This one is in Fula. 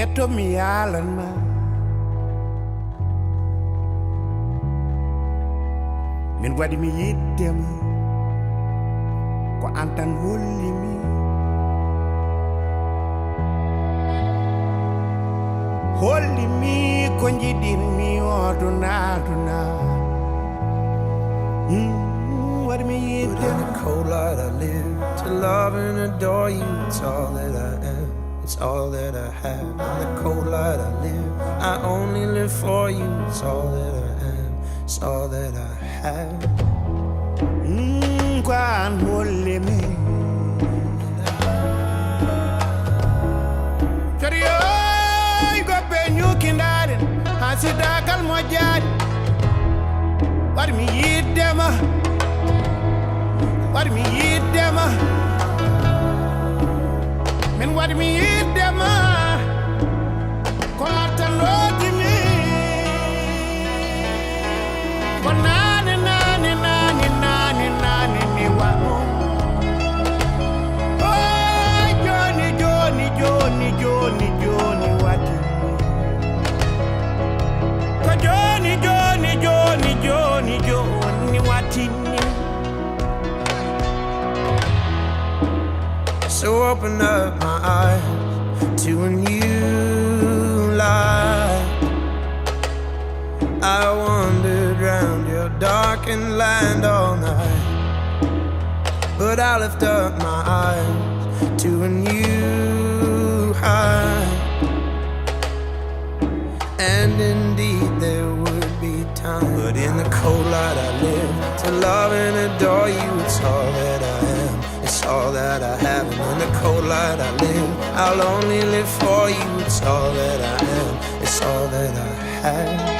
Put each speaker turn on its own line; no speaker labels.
Eto mi yalan ma min waɗi mi yiddema ko antan hollimi ko jiɗinmi oduna waɗi mi yiddema.
In the cold light I live to love and adore you. It's all that I am, it's all that I have. In the cold light I live, I only live for you. It's all that I am, it's all that I have.
Kwan holle me Kariyo go be nyukindare hasida kal mojad war mi yiddema min war mi yiddema ko ataloti mi ko nani mi wano oh Joni wati ko Joni wati.
So open up my eyes to a new light. I wandered round your darkened land all night, but I lift up my eyes to a new height. And indeed there would be time, but in the cold light I live to love and adore you. It's all that I am, it's all that I have. And in the cold light I live, I'll only live for you. It's all that I am, it's all that I have.